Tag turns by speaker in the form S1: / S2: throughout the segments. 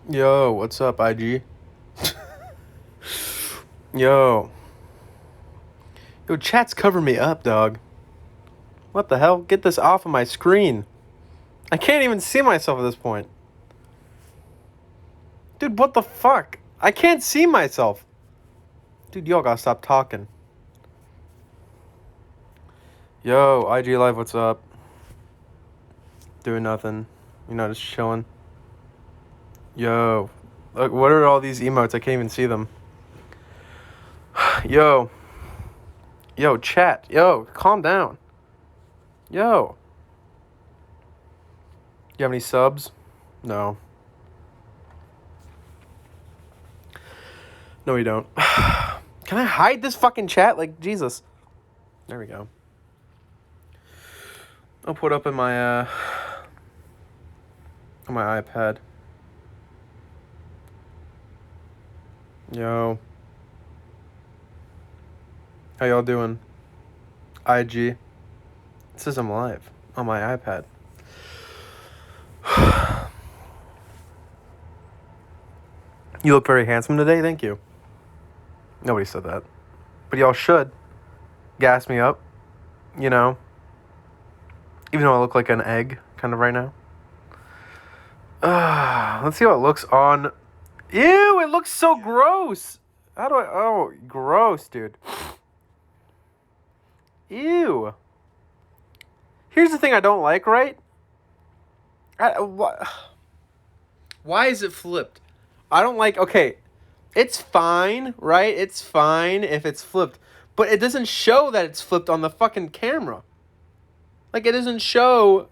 S1: Yo, what's up, IG? Yo. Yo, chat's covering me up, dog. What the hell? Get this off of my screen. I can't even see myself at this point. Dude, what the fuck? I can't see myself. Dude, y'all gotta stop talking. Yo, IG Live, what's up? Doing nothing. You know, just chilling. Yo. Look, what are all these emotes? I can't even see them. Yo. Yo, chat. Yo, calm down. Yo. You have any subs? No. No, you don't. Can I hide this fucking chat? Like, Jesus. There we go. I'll put up in my, on my iPad. Yo. How y'all doing? IG. It says I'm live on my iPad. You look very handsome today, thank you. Nobody said that. But y'all should. Gas me up. You know. Even though I look like an egg, kind of right now. Let's see how it looks on. Ew, it looks so gross. How do I... Oh, gross, dude. Ew. Here's the thing I don't like, right? Why is it flipped? I don't like... Okay, it's fine, right? It's fine if it's flipped. But it doesn't show that it's flipped on the fucking camera. Like, it doesn't show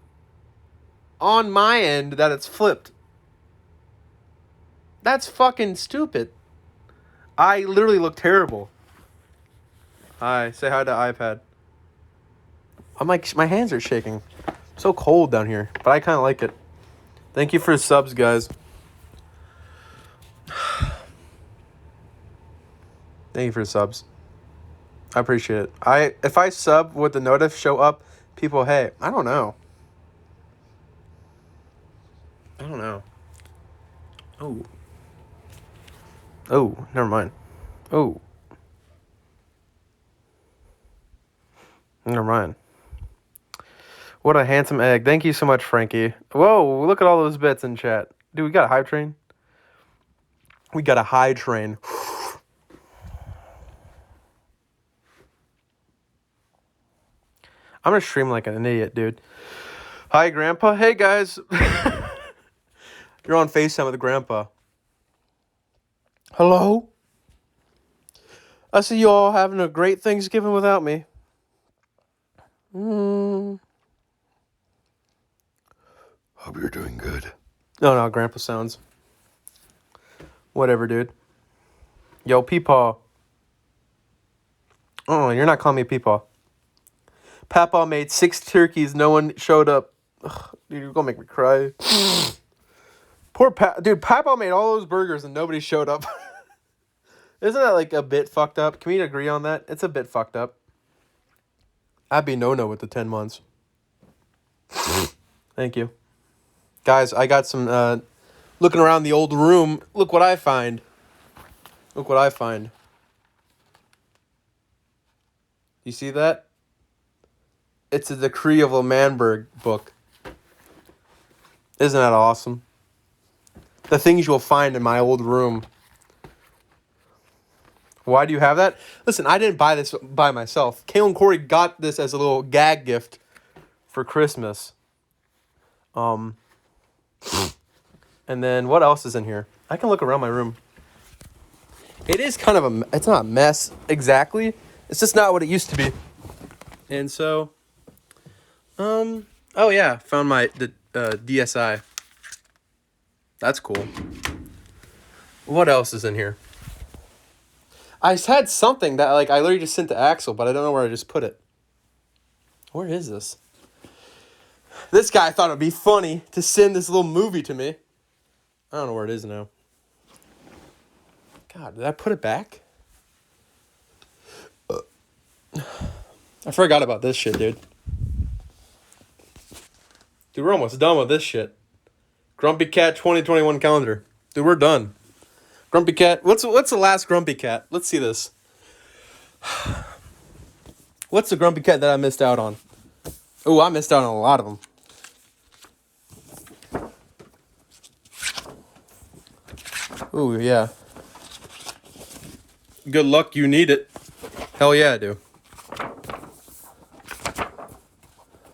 S1: on my end that it's flipped. That's fucking stupid. I literally look terrible. Hi, say hi to iPad. I'm like, my hands are shaking. So cold down here, but I kind of like it. Thank you for the subs, guys. Thank you for the subs. I appreciate it. If I sub, would the notif show up? People, hey, I don't know. Oh, never mind. Oh. Never mind. What a handsome egg. Thank you so much, Frankie. Whoa, look at all those bits in chat. Dude, we got a hype train. We got a high train. I'm gonna stream like an idiot, dude. Hi, Grandpa. Hey, guys. You're on FaceTime with Grandpa. Hello? I see you all having a great Thanksgiving without me. Hope you're doing good. No, Grandpa sounds. Whatever, dude. Yo, Peepaw. Oh, you're not calling me Peepaw. Papa made 6 turkeys. No one showed up. Ugh, dude, you're gonna make me cry. Poor dude, Papa made all those burgers and nobody showed up. Isn't that like a bit fucked up? Can we agree on that? It's a bit fucked up. I'd be no-no with the 10 months. Thank you. Guys, I got some, looking around the old room. Look what I find. Look what I find. You see that? It's a Decree of L'Manberg book. Isn't that awesome? The things you'll find in my old room. Why do you have that? Listen, I didn't buy this by myself. Kale and Corey got this as a little gag gift for Christmas. And then what else is in here? I can look around my room. It is kind of it's not a mess exactly. It's just not what it used to be. And so, oh yeah, found the DSi. That's cool. What else is in here? I had something that I literally just sent to Axel, but I don't know where I just put it. Where is this? This guy thought it'd be funny to send this little movie to me. I don't know where it is now. God, did I put it back? I forgot about this shit, dude. Dude, we're almost done with this shit. Grumpy Cat 2021 calendar. Dude, we're done. Grumpy Cat. What's the last Grumpy Cat? Let's see this. What's the Grumpy Cat that I missed out on? Oh, I missed out on a lot of them. Oh, yeah. Good luck, you need it. Hell yeah, I do.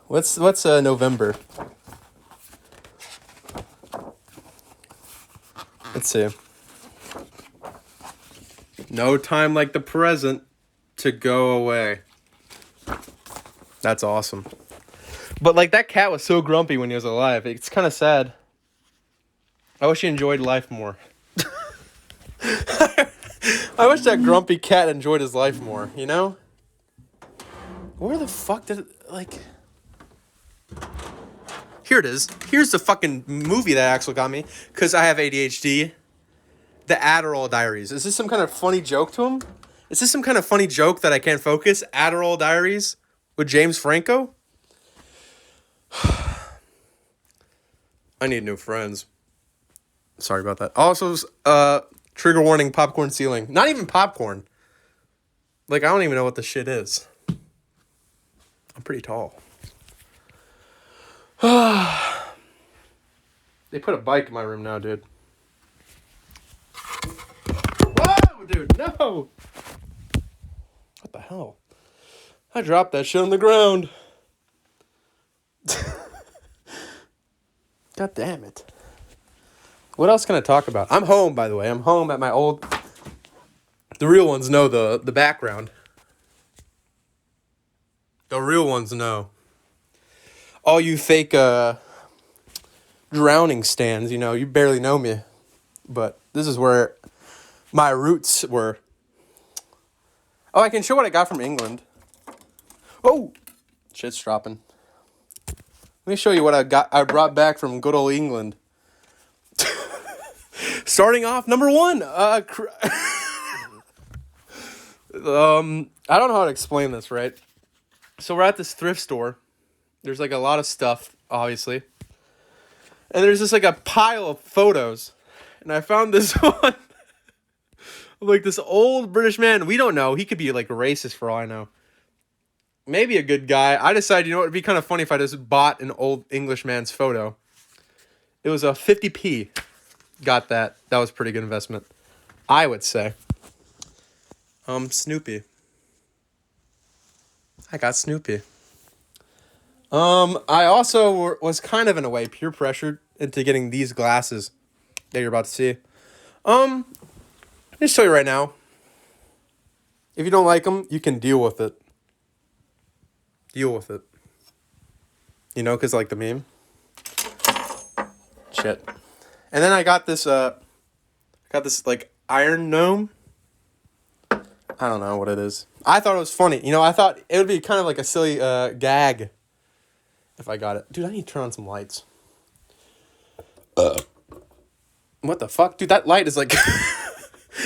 S1: What's November? Let's see. No time like the present to go away. That's awesome. But like that cat was so grumpy when he was alive. It's kind of sad. I wish he enjoyed life more. I wish that grumpy cat enjoyed his life more, you know? Where the fuck did it, like... Here it is. Here's the fucking movie that Axel got me. Because I have ADHD. The Adderall Diaries. Is this some kind of funny joke to him? Is this some kind of funny joke that I can't focus? Adderall Diaries? With James Franco? I need new friends. Sorry about that. Also, trigger warning, popcorn ceiling. Not even popcorn. Like, I don't even know what the shit is. I'm pretty tall. They put a bike in my room now, dude. Whoa, dude, no! What the hell? I dropped that shit on the ground. God damn it. What else can I talk about? I'm home, by the way. I'm home at my old... The real ones know the background. The real ones know. All you fake drowning stands, you know, you barely know me. But this is where my roots were. Oh, I can show what I got from England. Oh! Shit's dropping. Let me show you what I brought back from good old England. Starting off, number one. I don't know how to explain this, right? So we're at this thrift store. There's like a lot of stuff, obviously. And there's just like a pile of photos. And I found this one. Like this old British man. We don't know. He could be like racist for all I know. Maybe a good guy. I decided, you know, it'd be kind of funny if I just bought an old English man's photo. It was a 50p. Got that. That was a pretty good investment, I would say. Snoopy. I got Snoopy. I also was kind of in a way peer pressured into getting these glasses that you're about to see. Let me just show you right now. If you don't like them, you can deal with it. Deal with it. You know, because like the meme. Shit. And then I got this, like, iron gnome. I don't know what it is. I thought it was funny. You know, I thought it would be kind of like a silly gag if I got it. Dude, I need to turn on some lights. What the fuck? Dude, that light is like...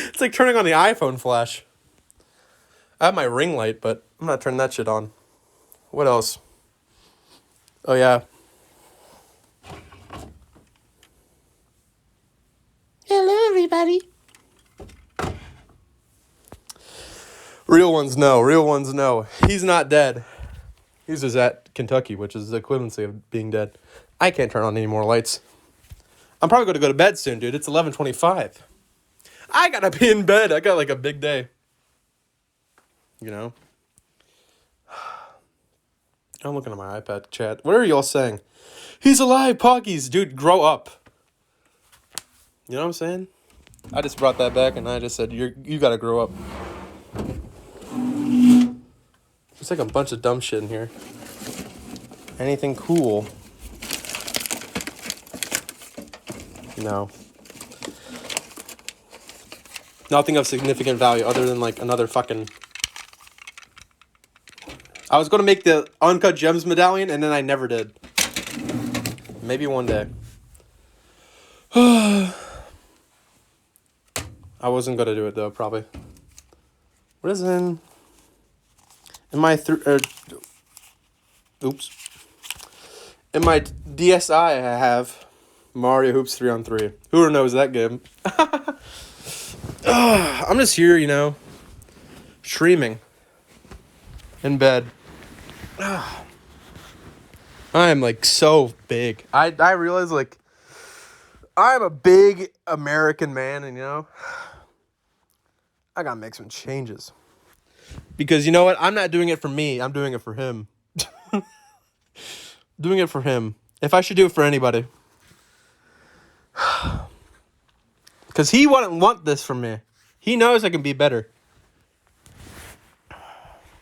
S1: It's like turning on the iPhone flash. I have my ring light, but I'm not turning that shit on. What else? Oh, yeah. Hello, everybody. Real ones know. Real ones know. He's not dead. He's just at Kentucky, which is the equivalency of being dead. I can't turn on any more lights. I'm probably going to go to bed soon, dude. It's 11:25. I got to be in bed. I got like a big day. You know? I'm looking at my iPad chat. What are y'all saying? He's alive, Poggies. Dude, grow up. You know what I'm saying? I just brought that back and I just said, you gotta grow up. There's like a bunch of dumb shit in here. Anything cool? No. Nothing of significant value other than like another fucking... I was going to make the Uncut Gems medallion and then I never did. Maybe one day. I wasn't going to do it though, probably. What is in my oops. In my DSi I have Mario Hoops 3-on-3. Who knows that game? I'm just here, you know, streaming in bed. I am like so big. I realize like I'm a big American man, and you know, I gotta make some changes. Because you know what? I'm not doing it for me. I'm doing it for him. Doing it for him. If I should do it for anybody. Because he wouldn't want this from me. He knows I can be better.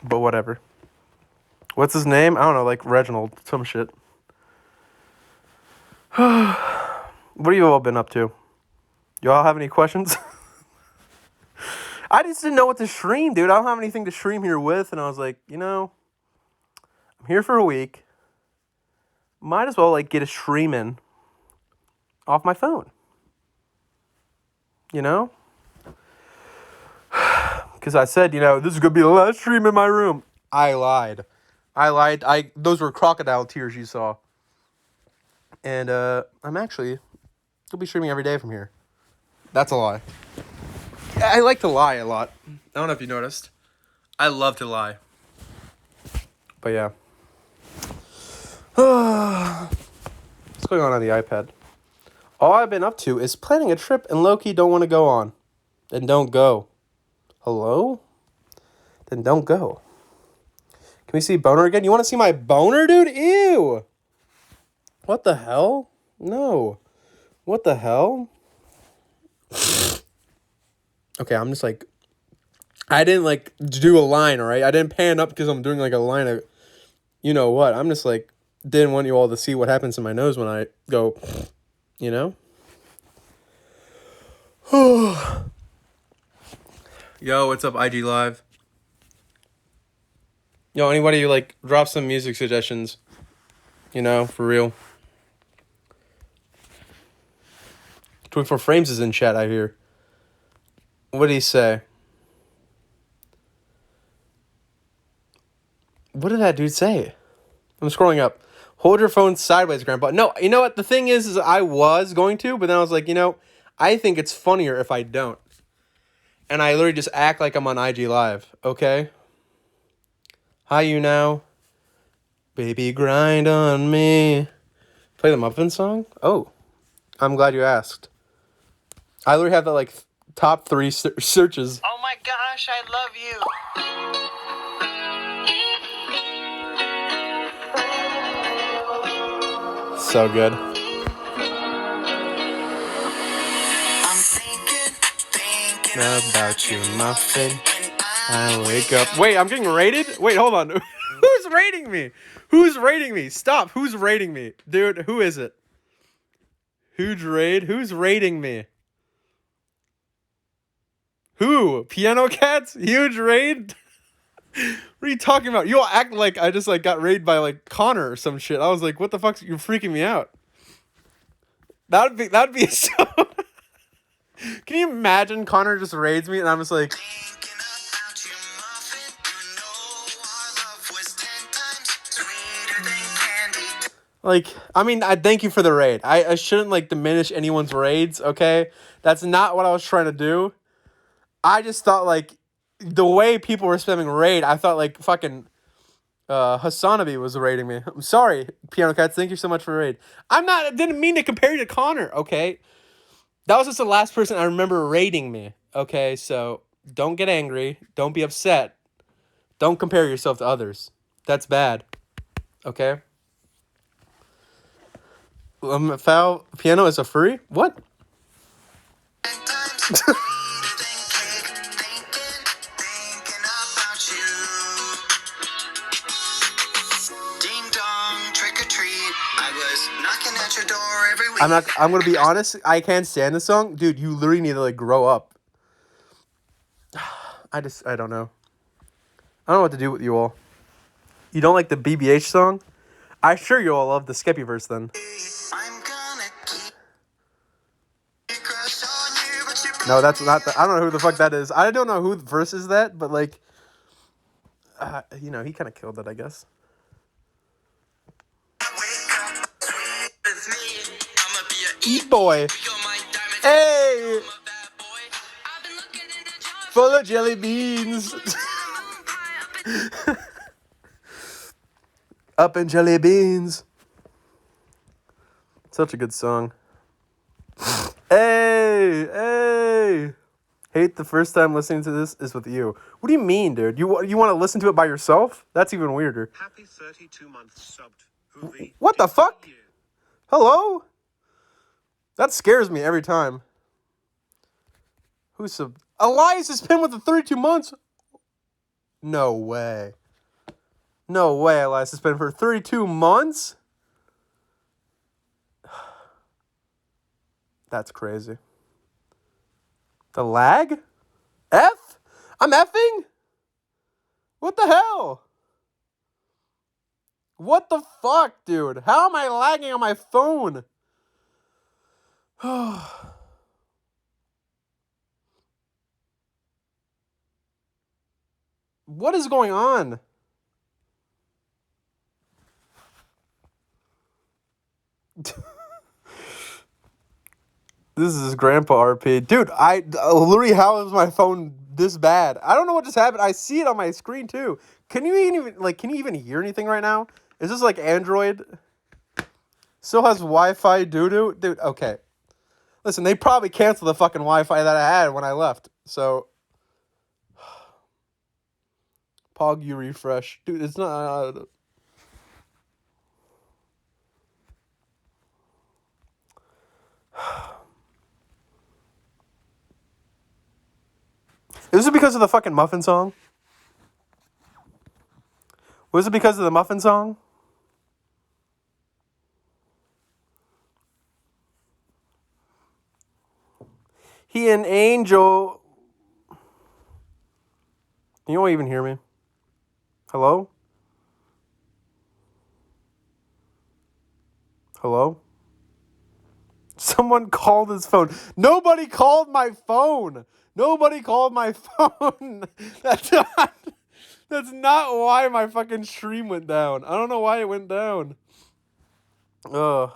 S1: But whatever. What's his name? I don't know, like Reginald. Some shit. What have you all been up to? You all have any questions? I just didn't know what to stream, dude. I don't have anything to stream here with. And I was like, you know, I'm here for a week. Might as well, like, get a stream in off my phone. You know? Because I said, you know, this is going to be the last stream in my room. I lied. Those were crocodile tears you saw. And I'm actually going to be streaming every day from here. That's a lie. I like to lie a lot. I don't know if you noticed. I love to lie. But yeah. What's going on the iPad? All I've been up to is planning a trip and low-key don't want to go on. Then don't go. Hello? Then don't go. Can we see boner again? You want to see my boner, dude? Ew. What the hell? No. What the hell? Okay, I'm just like... I didn't like do a line, all right? I didn't pan up because I'm doing like a line of... You know what? I'm just like... Didn't want you all to see what happens in my nose when I go... You know? Yo, what's up, IG Live? Yo, anybody, like, drop some music suggestions. You know, for real. 24 Frames is in chat, I hear. What did he say? What did that dude say? I'm scrolling up. Hold your phone sideways, Grandpa. No, you know what? The thing is I was going to, but then I was like, you know, I think it's funnier if I don't. And I literally just act like I'm on IG Live, okay? Hi, you now. Baby, grind on me. Play the Muffin song? Oh, I'm glad you asked. I literally have that, like, top 3 searches.
S2: Oh my gosh, I love you.
S1: So good.
S2: I'm thinking
S1: About you, Muffin. I wake up. Wait, I'm getting rated? Wait, hold on. Who's rating me? Who's rating me? Stop. Who's rating me? Dude, who is it? Huge raid? Who's rating me? Who? Piano Cats? Huge raid? What are you talking about? You all act like I just like got raided by like Connor or some shit. I was like, what the fuck? You're freaking me out. That'd be so... Can you imagine Connor just raids me and I'm just like... Like, I mean, I thank you for the raid. I shouldn't, like, diminish anyone's raids, okay? That's not what I was trying to do. I just thought, like, the way people were spamming raid, I thought, like, fucking Hassanabi was raiding me. I'm sorry, Piano Cats. Thank you so much for the raid. I didn't mean to compare you to Connor, okay? That was just the last person I remember raiding me, okay? So, don't get angry. Don't be upset. Don't compare yourself to others. That's bad, okay? Foul piano is a free? What? I'm gonna be honest, I can't stand this song. Dude, you literally need to like grow up. I don't know. I don't know what to do with you all. You don't like the BBH song? I'm sure you all love the Skeppy verse then. No, that's not I don't know who the fuck that is. I don't know who verses that, but like, you know, he kind of killed it, I guess. E-boy. Hey! Full of jelly beans. Up in jelly beans. Such a good song. Hey! Hey! Hate the first time listening to this is with you. What do you mean, dude? You want to listen to it by yourself? That's even weirder.
S3: Happy 32 months subbed. Hoover.
S1: What the fuck? Hello? That scares me every time. Who's sub? Elias has been with the 32 months? No way. No way, Elias has been for 32 months? That's crazy. The lag? F? I'm effing? What the hell? What the fuck, dude? How am I lagging on my phone? What is going on? This is Grandpa RP. Dude, literally, how is my phone this bad? I don't know what just happened. I see it on my screen too. Can you even hear anything right now? Is this like Android? Still has Wi-Fi doo-doo? Dude, okay. Listen, they probably canceled the fucking Wi-Fi that I had when I left. So Pog you refresh. Dude, it's not Is it because of the fucking muffin song? Was it because of the muffin song? He an angel. You don't even hear me. Hello? Hello? Someone called his phone. Nobody called my phone. Nobody called my phone. That's not why my fucking stream went down. I don't know why it went down. Ugh.